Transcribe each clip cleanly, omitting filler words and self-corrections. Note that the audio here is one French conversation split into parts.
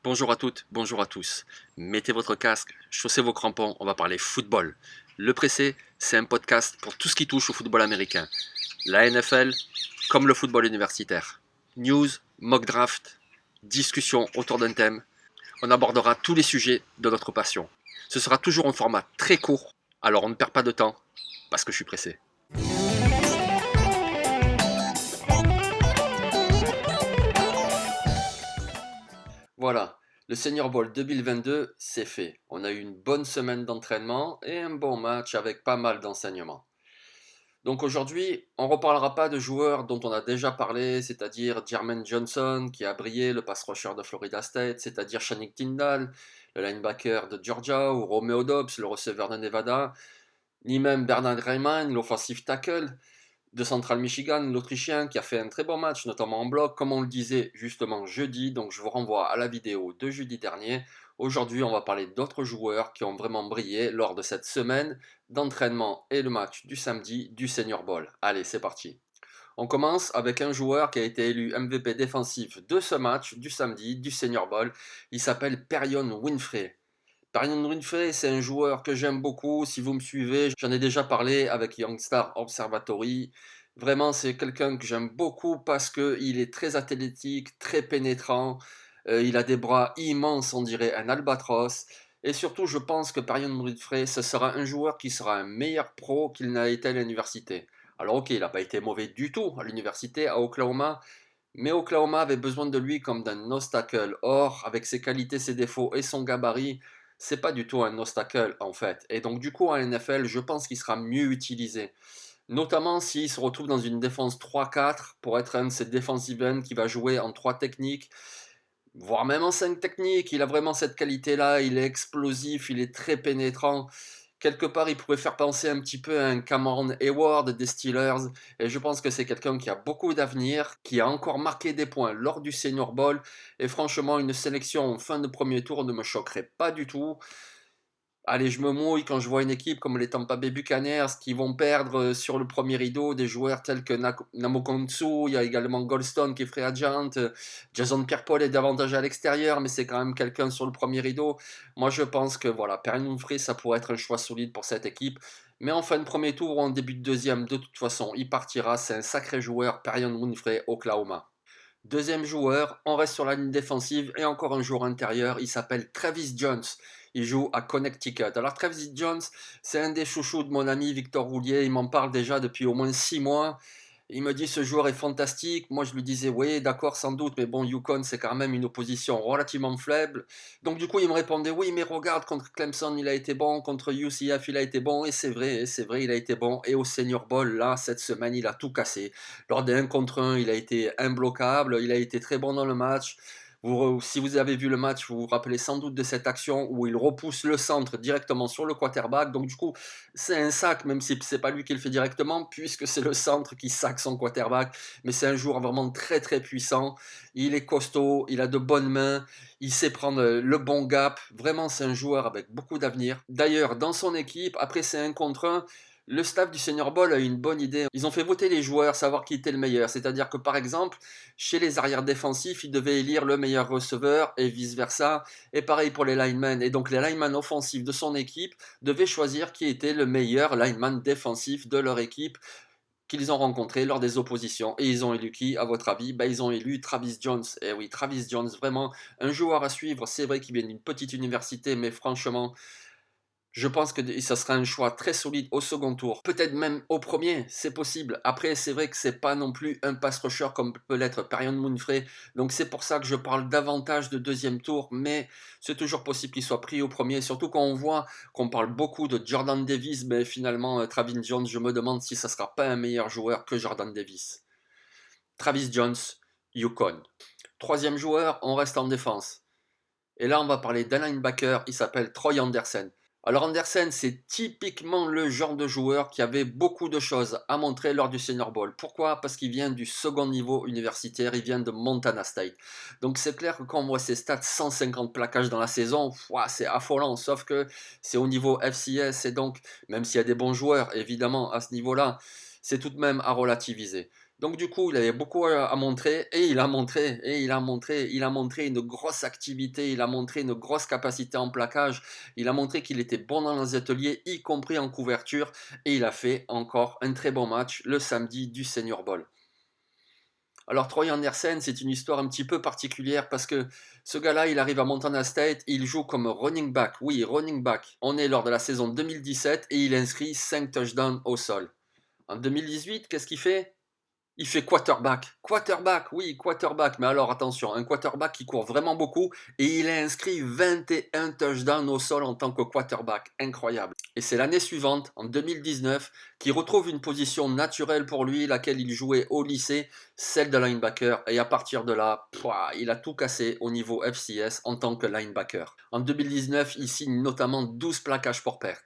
Bonjour à toutes, bonjour à tous. Mettez votre casque, chaussez vos crampons, on va parler football. Le Pressé, c'est un podcast pour tout ce qui touche au football américain. La NFL, comme le football universitaire. News, mock draft, discussion autour d'un thème. On abordera tous les sujets de notre passion. Ce sera toujours en format très court, alors on ne perd pas de temps, parce que je suis pressé. Voilà, le Senior Bowl 2022, c'est fait. On a eu une bonne semaine d'entraînement et un bon match avec pas mal d'enseignements. Donc aujourd'hui, on ne reparlera pas de joueurs dont on a déjà parlé, c'est-à-dire Jermaine Johnson qui a brillé, le pass rusher de Florida State, c'est-à-dire Channing Tindall, le linebacker de Georgia, ou Romeo Dobbs, le receveur de Nevada, ni même Bernard Reimann, l'offensive tackle de Central Michigan, l'Autrichien qui a fait un très bon match, notamment en bloc, comme on le disait justement jeudi. Donc je vous renvoie à la vidéo de jeudi dernier. Aujourd'hui, on va parler d'autres joueurs qui ont vraiment brillé lors de cette semaine d'entraînement et le match du samedi du Senior Bowl. Allez, c'est parti. On commence avec un joueur qui a été élu MVP défensif de ce match du samedi du Senior Bowl. Il s'appelle Perion Winfrey. Perion Winfrey, c'est un joueur que j'aime beaucoup. Si vous me suivez, j'en ai déjà parlé avec Youngstar Observatory. Vraiment, c'est quelqu'un que j'aime beaucoup parce qu'il est très athlétique, très pénétrant. Il a des bras immenses, on dirait un albatros. Et surtout, je pense que Perion Winfrey, ce sera un joueur qui sera un meilleur pro qu'il n'a été à l'université. Alors ok, il n'a pas été mauvais du tout à l'université, à Oklahoma, mais Oklahoma avait besoin de lui comme d'un nose tackle. Or, avec ses qualités, ses défauts et son gabarit, c'est pas du tout un nose tackle en fait. Et donc du coup en NFL, je pense qu'il sera mieux utilisé. Notamment s'il se retrouve dans une défense 3-4 pour être un de ces defensive ends qui va jouer en 3 techniques, voire même en 5 techniques. Il a vraiment cette qualité-là, il est explosif, il est très pénétrant. Quelque part, il pourrait faire penser un petit peu à un Cameron Hayward des Steelers. Et je pense que c'est quelqu'un qui a beaucoup d'avenir, qui a encore marqué des points lors du Senior Bowl. Et franchement, une sélection en fin de premier tour ne me choquerait pas du tout. Allez, je me mouille quand je vois une équipe comme les Tampa Bay Buccaneers qui vont perdre sur le premier rideau des joueurs tels que Namokontsu, il y a également Goldstone qui est free agent, Jason Pierre-Paul est davantage à l'extérieur, mais c'est quand même quelqu'un sur le premier rideau. Moi, je pense que voilà, Perrin Winfrey, ça pourrait être un choix solide pour cette équipe. Mais en fin de premier tour ou en début de deuxième, de toute façon, il partira. C'est un sacré joueur, Perrin Winfrey, Oklahoma. Deuxième joueur, on reste sur la ligne défensive et encore un joueur intérieur, il s'appelle Travis Jones. Il joue à Connecticut. Alors Travis Jones, c'est un des chouchous de mon ami Victor Roulier, il m'en parle déjà depuis au moins 6 mois. Il me dit ce joueur est fantastique. Moi je lui disais oui d'accord sans doute, mais bon Yukon c'est quand même une opposition relativement faible. Donc du coup il me répondait oui mais regarde contre Clemson il a été bon, contre UCF il a été bon et c'est vrai il a été bon et au Senior Bowl là cette semaine il a tout cassé. Lors des 1 contre 1 il a été imbloquable, il a été très bon dans le match. Si vous avez vu le match, vous vous rappelez sans doute de cette action où il repousse le centre directement sur le quarterback. Donc du coup, c'est un sac, même si c'est pas lui qui le fait directement, puisque c'est le centre qui sac son quarterback. Mais c'est un joueur vraiment très très puissant. Il est costaud, il a de bonnes mains, il sait prendre le bon gap. Vraiment, c'est un joueur avec beaucoup d'avenir. D'ailleurs, dans son équipe, après c'est un contre un. Le staff du Senior Bowl a eu une bonne idée. Ils ont fait voter les joueurs, savoir qui était le meilleur. C'est-à-dire que par exemple, chez les arrières défensifs, ils devaient élire le meilleur receveur et vice-versa. Et pareil pour les linemen. Et donc les linemen offensifs de son équipe devaient choisir qui était le meilleur lineman défensif de leur équipe qu'ils ont rencontré lors des oppositions. Et ils ont élu qui, à votre avis? Ils ont élu Travis Jones. Et oui, Travis Jones, vraiment un joueur à suivre. C'est vrai qu'il vient d'une petite université, mais franchement, je pense que ça sera un choix très solide au second tour, peut-être même au premier, c'est possible. Après, c'est vrai que c'est pas non plus un pass rusher comme peut l'être Perion Winfrey, donc c'est pour ça que je parle davantage de deuxième tour, mais c'est toujours possible qu'il soit pris au premier, surtout quand on voit qu'on parle beaucoup de Jordan Davis, mais finalement Travis Jones, je me demande si ça sera pas un meilleur joueur que Jordan Davis. Travis Jones, Yukon. Troisième joueur, on reste en défense. Et là, on va parler d'un linebacker, il s'appelle Troy Andersen. Alors Andersen, c'est typiquement le genre de joueur qui avait beaucoup de choses à montrer lors du Senior Bowl. Pourquoi? Parce qu'il vient du second niveau universitaire, il vient de Montana State. Donc c'est clair que quand on voit ses stats, 150 plaquages dans la saison, ouah, c'est affolant, sauf que c'est au niveau FCS, et donc même s'il y a des bons joueurs, évidemment, à ce niveau-là, c'est tout de même à relativiser. Donc du coup, il avait beaucoup à montrer et il a montré et il a montré une grosse activité, il a montré une grosse capacité en plaquage, il a montré qu'il était bon dans les ateliers, y compris en couverture, et il a fait encore un très bon match le samedi du Senior Bowl. Alors Troy Andersen, c'est une histoire un petit peu particulière parce que ce gars-là, il arrive à Montana State, il joue comme running back. Oui, running back. On est lors de la saison 2017 et il inscrit 5 touchdowns au sol. En 2018, qu'est-ce qu'il fait? Il fait quarterback. Quarterback, oui, quarterback. Mais alors attention, un quarterback qui court vraiment beaucoup et il a inscrit 21 touchdowns au sol en tant que quarterback. Incroyable. Et c'est l'année suivante, en 2019, qu'il retrouve une position naturelle pour lui, laquelle il jouait au lycée, celle de linebacker. Et à partir de là, il a tout cassé au niveau FCS en tant que linebacker. En 2019, il signe notamment 12 plaquages pour perte.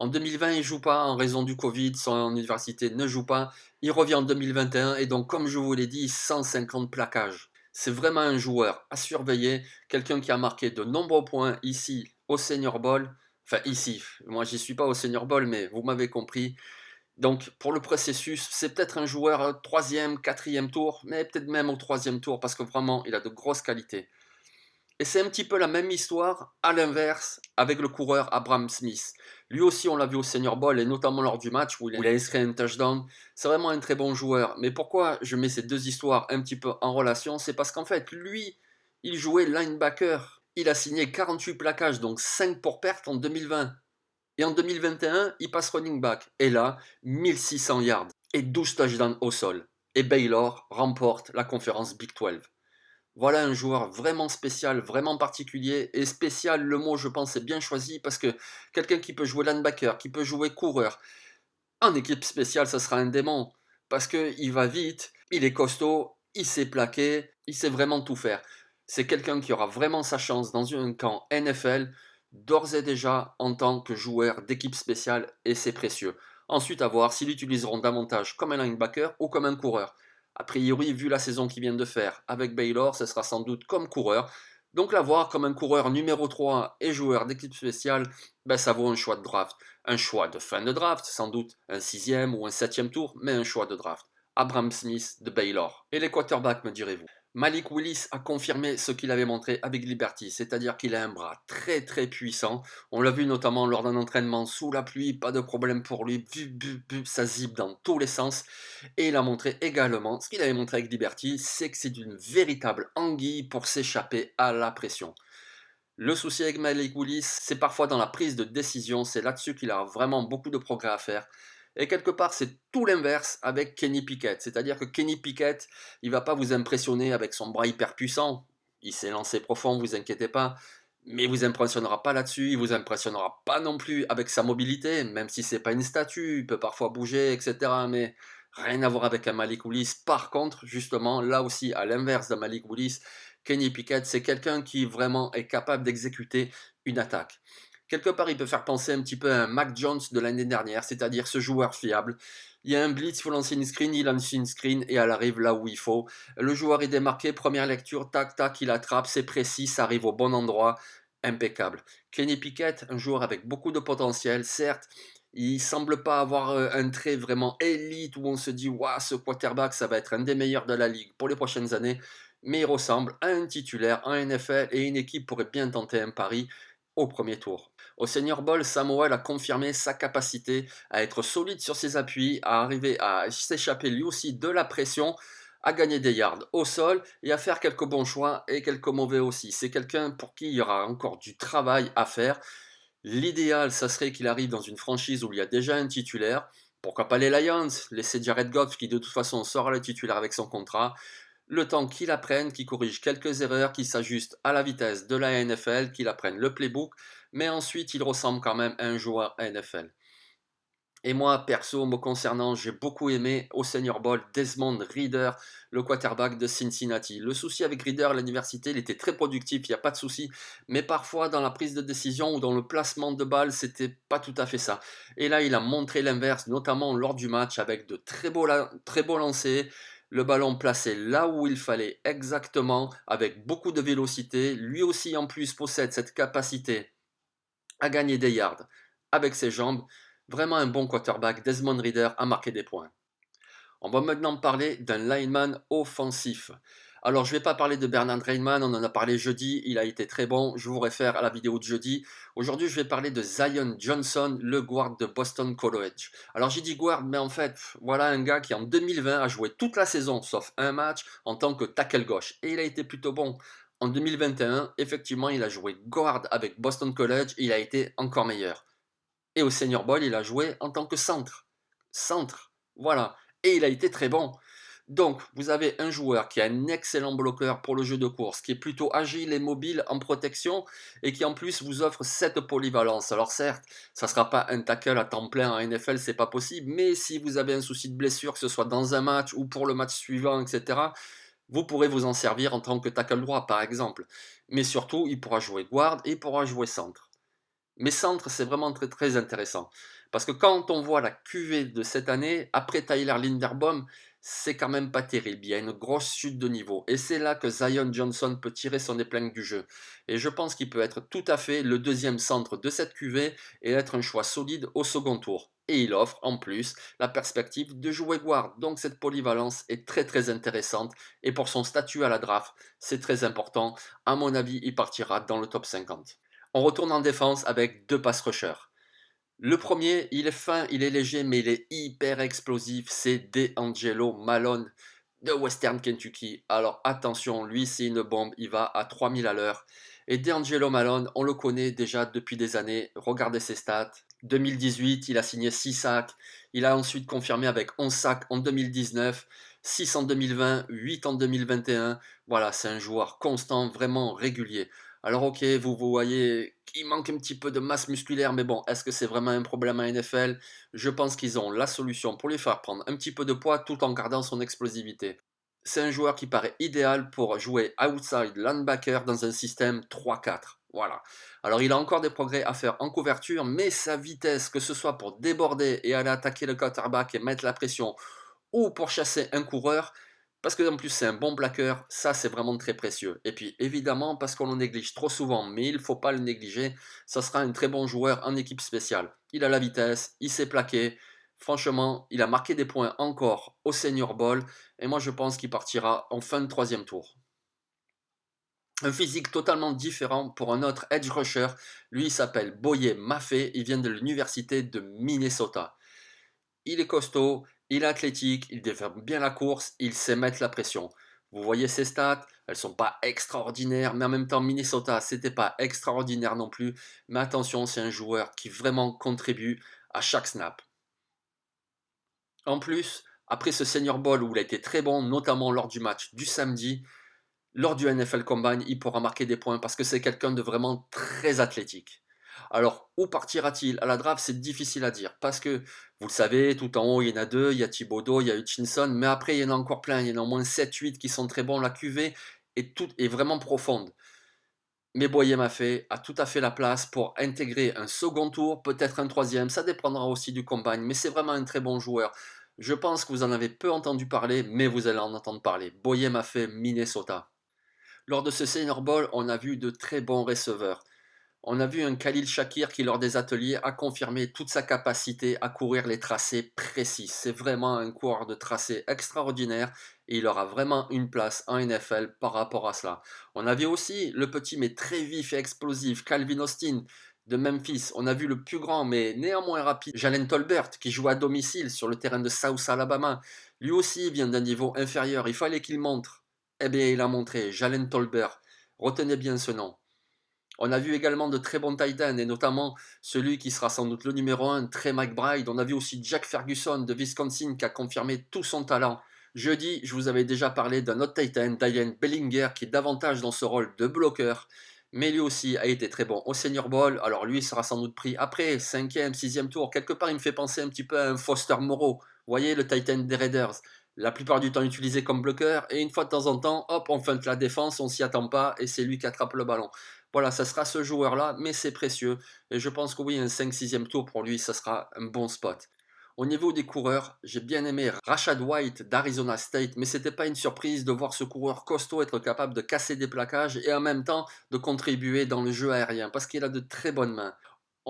En 2020, il ne joue pas en raison du Covid, son université ne joue pas. Il revient en 2021 et donc, comme je vous l'ai dit, 150 plaquages. C'est vraiment un joueur à surveiller, quelqu'un qui a marqué de nombreux points ici au Senior Bowl. Enfin, ici, moi j'y suis pas au Senior Bowl, mais vous m'avez compris. Donc, pour le processus, c'est peut-être un joueur troisième, quatrième tour, mais peut-être même au troisième tour, parce que vraiment, il a de grosses qualités. Et c'est un petit peu la même histoire à l'inverse avec le coureur Abraham Smith. Lui aussi, on l'a vu au Senior Bowl et notamment lors du match où il a inscrit un touchdown. C'est vraiment un très bon joueur. Mais pourquoi je mets ces deux histoires un petit peu en relation? C'est parce qu'en fait, lui, il jouait linebacker. Il a signé 48 plaquages, donc 5 pour perte en 2020. Et en 2021, il passe running back. Et là, 1600 yards et 12 touchdowns au sol. Et Baylor remporte la conférence Big 12. Voilà un joueur vraiment spécial, vraiment particulier. Et spécial, le mot, je pense, est bien choisi parce que quelqu'un qui peut jouer linebacker, qui peut jouer coureur, en équipe spéciale, ça sera un démon. Parce qu'il va vite, il est costaud, il sait plaquer, il sait vraiment tout faire. C'est quelqu'un qui aura vraiment sa chance dans un camp NFL, d'ores et déjà en tant que joueur d'équipe spéciale, et c'est précieux. Ensuite, à voir s'ils l'utiliseront davantage comme un linebacker ou comme un coureur. A priori, vu la saison qu'il vient de faire avec Baylor, ce sera sans doute comme coureur. Donc l'avoir comme un coureur numéro 3 et joueur d'équipe spéciale, ben, ça vaut un choix de draft. Un choix de fin de draft, sans doute un sixième ou un septième tour, mais un choix de draft. Abraham Smith de Baylor. Et les quarterbacks, me direz-vous? Malik Willis a confirmé ce qu'il avait montré avec Liberty, c'est-à-dire qu'il a un bras très très puissant. On l'a vu notamment lors d'un entraînement sous la pluie, pas de problème pour lui, ça zip dans tous les sens. Et il a montré également, ce qu'il avait montré avec Liberty, c'est que c'est une véritable anguille pour s'échapper à la pression. Le souci avec Malik Willis, c'est parfois dans la prise de décision, c'est là-dessus qu'il a vraiment beaucoup de progrès à faire. Et quelque part, c'est tout l'inverse avec Kenny Pickett. C'est-à-dire que Kenny Pickett, il va pas vous impressionner avec son bras hyper puissant. Il s'est lancé profond, vous inquiétez pas. Mais il vous impressionnera pas là-dessus, il vous impressionnera pas non plus avec sa mobilité, même si c'est pas une statue, il peut parfois bouger, etc. Mais rien à voir avec un Malik Willis. Par contre, justement, là aussi, à l'inverse de Malik Willis, Kenny Pickett, c'est quelqu'un qui vraiment est capable d'exécuter une attaque. Quelque part, il peut faire penser un petit peu à un Mac Jones de l'année dernière, c'est-à-dire ce joueur fiable. Il y a un blitz, il faut lancer une screen, il lance une screen et elle arrive là où il faut. Le joueur est démarqué, première lecture, tac, tac, il attrape, c'est précis, ça arrive au bon endroit, impeccable. Kenny Pickett, un joueur avec beaucoup de potentiel, certes, il semble pas avoir un trait vraiment élite où on se dit, waouh, ce quarterback, ça va être un des meilleurs de la ligue pour les prochaines années, mais il ressemble à un titulaire en NFL et une équipe pourrait bien tenter un pari au premier tour. Au Senior Bowl, Samuel a confirmé sa capacité à être solide sur ses appuis, à arriver à s'échapper lui aussi de la pression, à gagner des yards au sol et à faire quelques bons choix et quelques mauvais aussi. C'est quelqu'un pour qui il y aura encore du travail à faire. L'idéal, ça serait qu'il arrive dans une franchise où il y a déjà un titulaire. Pourquoi pas les Lions, laisser Jared Goff qui de toute façon sera le titulaire avec son contrat. Le temps qu'il apprenne, qu'il corrige quelques erreurs, qu'il s'ajuste à la vitesse de la NFL, qu'il apprenne le playbook, mais ensuite il ressemble quand même à un joueur NFL. Et moi, perso, me concernant, j'ai beaucoup aimé au Senior Bowl Desmond Reader, le quarterback de Cincinnati. Le souci avec Reader à l'université, il était très productif, il n'y a pas de souci, mais parfois dans la prise de décision ou dans le placement de balles, c'était pas tout à fait ça. Et là, il a montré l'inverse, notamment lors du match, avec de très beaux lancers, le ballon placé là où il fallait exactement, avec beaucoup de vélocité. Lui aussi, en plus, possède cette capacité à gagner des yards avec ses jambes. Vraiment un bon quarterback. Desmond Reader a marqué des points. On va maintenant parler d'un lineman offensif. Alors, je ne vais pas parler de Bernard Rainman, on en a parlé jeudi, il a été très bon, je vous réfère à la vidéo de jeudi. Aujourd'hui, je vais parler de Zion Johnson, le guard de Boston College. Alors, j'ai dit guard, mais en fait, voilà un gars qui en 2020 a joué toute la saison, sauf un match, en tant que tackle gauche. Et il a été plutôt bon. En 2021, effectivement, il a joué guard avec Boston College, il a été encore meilleur. Et au Senior Bowl, il a joué en tant que centre. Centre, voilà. Et il a été très bon. Donc, vous avez un joueur qui a un excellent bloqueur pour le jeu de course, qui est plutôt agile et mobile en protection, et qui en plus vous offre cette polyvalence. Alors certes, ça ne sera pas un tackle à temps plein en NFL, c'est pas possible, mais si vous avez un souci de blessure, que ce soit dans un match ou pour le match suivant, etc., vous pourrez vous en servir en tant que tackle droit, par exemple. Mais surtout, il pourra jouer guard et il pourra jouer centre. Mais centre, c'est vraiment très, très intéressant. Parce que quand on voit la QV de cette année, après Tyler Linderbaum, c'est quand même pas terrible. Il y a une grosse chute de niveau. Et c'est là que Zion Johnson peut tirer son épingle du jeu. Et je pense qu'il peut être tout à fait le deuxième centre de cette QV et être un choix solide au second tour. Et il offre en plus la perspective de jouer guard. Donc cette polyvalence est très très intéressante. Et pour son statut à la draft, c'est très important. À mon avis, il partira dans le top 50. On retourne en défense avec deux pass rushers. Le premier, il est fin, il est léger, mais il est hyper explosif. C'est DeAngelo Malone de Western Kentucky. Alors attention, lui, c'est une bombe. Il va à 3000 à l'heure. Et DeAngelo Malone, on le connaît déjà depuis des années. Regardez ses stats. 2018, il a signé 6 sacs. Il a ensuite confirmé avec 11 sacs en 2019, 6 en 2020, 8 en 2021. Voilà, c'est un joueur constant, vraiment régulier. Alors ok, vous voyez qu'il manque un petit peu de masse musculaire, mais bon, est-ce que c'est vraiment un problème à NFL? Je pense qu'ils ont la solution pour lui faire prendre un petit peu de poids tout en gardant son explosivité. C'est un joueur qui paraît idéal pour jouer outside linebacker dans un système 3-4. Voilà. Alors il a encore des progrès à faire en couverture, mais sa vitesse, que ce soit pour déborder et aller attaquer le quarterback et mettre la pression, ou pour chasser un coureur, parce que en plus c'est un bon plaqueur, ça c'est vraiment très précieux. Et puis évidemment, parce qu'on le néglige trop souvent, mais il ne faut pas le négliger, ça sera un très bon joueur en équipe spéciale. Il a la vitesse, il sait plaquer, franchement, il a marqué des points encore au Senior Bowl, et moi je pense qu'il partira en fin de troisième tour. Un physique totalement différent pour un autre edge rusher, lui il s'appelle Boye Maffei, il vient de l'université de Minnesota. Il est costaud, il est athlétique, il défend bien la course, il sait mettre la pression. Vous voyez ses stats, elles sont pas extraordinaires, mais en même temps Minnesota, c'était pas extraordinaire non plus. Mais attention, c'est un joueur qui vraiment contribue à chaque snap. En plus, après ce Senior Bowl où il a été très bon, notamment lors du match du samedi, lors du NFL Combine, il pourra marquer des points parce que c'est quelqu'un de vraiment très athlétique. Alors, où partira-t-il à la draft? C'est difficile à dire parce que, vous le savez, tout en haut, il y en a deux, il y a Thibodeau, il y a Hutchinson, mais après, il y en a encore plein, il y en a au moins 7-8 qui sont très bons. La QV est vraiment profonde. Mais Boyer a tout à fait la place pour intégrer un second tour, peut-être un troisième, ça dépendra aussi du combine, mais c'est vraiment un très bon joueur. Je pense que vous en avez peu entendu parler, mais vous allez en entendre parler. Boyer Minnesota. Lors de ce Senior Bowl, on a vu de très bons receveurs. On a vu un Khalil Shakir qui, lors des ateliers, a confirmé toute sa capacité à courir les tracés précis. C'est vraiment un coureur de tracé extraordinaire et il aura vraiment une place en NFL par rapport à cela. On a vu aussi le petit mais très vif et explosif Calvin Austin de Memphis. On a vu le plus grand mais néanmoins rapide Jalen Tolbert qui joue à domicile sur le terrain de South Alabama. Lui aussi vient d'un niveau inférieur. Il fallait qu'il montre. Eh bien, il a montré. Jalen Tolbert. Retenez bien ce nom. On a vu également de très bons tight ends, et notamment celui qui sera sans doute le numéro 1, Trey McBride. On a vu aussi Jack Ferguson de Wisconsin qui a confirmé tout son talent. Jeudi, je vous avais déjà parlé d'un autre tight end, Diane Bellinger, qui est davantage dans ce rôle de bloqueur. Mais lui aussi a été très bon au Senior Bowl. Alors lui sera sans doute pris après, 5e, 6e tour. Quelque part, il me fait penser un petit peu à un Foster Moreau. Vous voyez, le tight end des Raiders. La plupart du temps utilisé comme bloqueur. Et une fois de temps en temps, hop, on feinte la défense, on s'y attend pas. Et c'est lui qui attrape le ballon. Voilà, ça sera ce joueur-là, mais c'est précieux. Et je pense que oui, un 5-6e tour pour lui, ça sera un bon spot. Au niveau des coureurs, j'ai bien aimé Rashad White d'Arizona State, mais c'était pas une surprise de voir ce coureur costaud être capable de casser des plaquages et en même temps de contribuer dans le jeu aérien, parce qu'il a de très bonnes mains.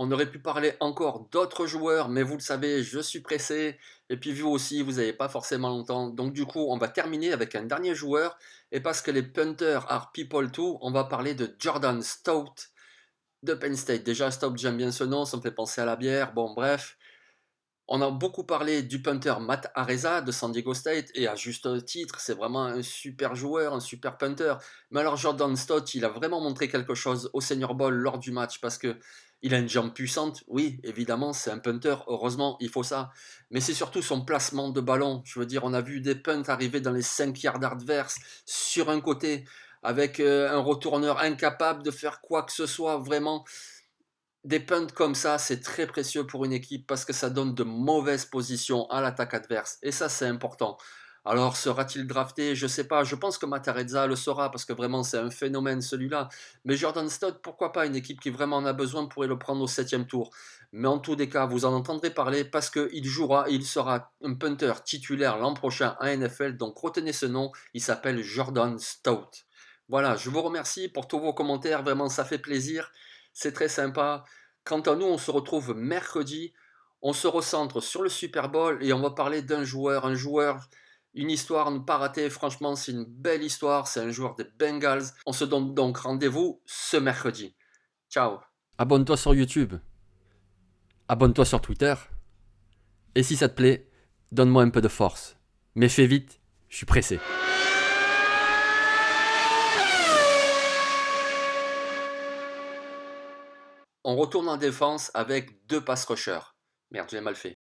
On aurait pu parler encore d'autres joueurs, mais vous le savez, je suis pressé. Et puis vous aussi, vous n'avez pas forcément longtemps. Donc du coup, on va terminer avec un dernier joueur. Et parce que les punters are people too, on va parler de Jordan Stout de Penn State. Déjà, Stout, j'aime bien ce nom, ça me fait penser à la bière. Bon, bref. On a beaucoup parlé du punter Matt Araiza de San Diego State, et à juste titre, c'est vraiment un super joueur, un super punter. Mais alors Jordan Stott, il a vraiment montré quelque chose au Senior Bowl lors du match, parce que il a une jambe puissante, oui, évidemment, c'est un punter, heureusement, il faut ça. Mais c'est surtout son placement de ballon. Je veux dire, on a vu des punts arriver dans les 5 yards adverses, sur un côté, avec un retourneur incapable de faire quoi que ce soit, vraiment. Des punts comme ça, c'est très précieux pour une équipe parce que ça donne de mauvaises positions à l'attaque adverse. Et ça, c'est important. Alors, sera-t-il drafté? Je ne sais pas. Je pense que Matarezza le sera parce que vraiment, c'est un phénomène celui-là. Mais Jordan Stott, pourquoi pas? Une équipe qui vraiment en a besoin pourrait le prendre au 7e tour. Mais en tous les cas, vous en entendrez parler parce qu'il jouera, il sera un punter titulaire l'an prochain à NFL. Donc, retenez ce nom. Il s'appelle Jordan Stout. Voilà, je vous remercie pour tous vos commentaires. Vraiment, ça fait plaisir. C'est très sympa. Quant à nous, on se retrouve mercredi. On se recentre sur le Super Bowl et on va parler d'un joueur, une histoire à ne pas rater. Franchement, c'est une belle histoire. C'est un joueur des Bengals. On se donne donc rendez-vous ce mercredi. Ciao. Abonne-toi sur YouTube. Abonne-toi sur Twitter. Et si ça te plaît, donne-moi un peu de force. Mais fais vite, je suis pressé. On retourne en défense avec 2 pass rushers. Merde, j'ai mal fait.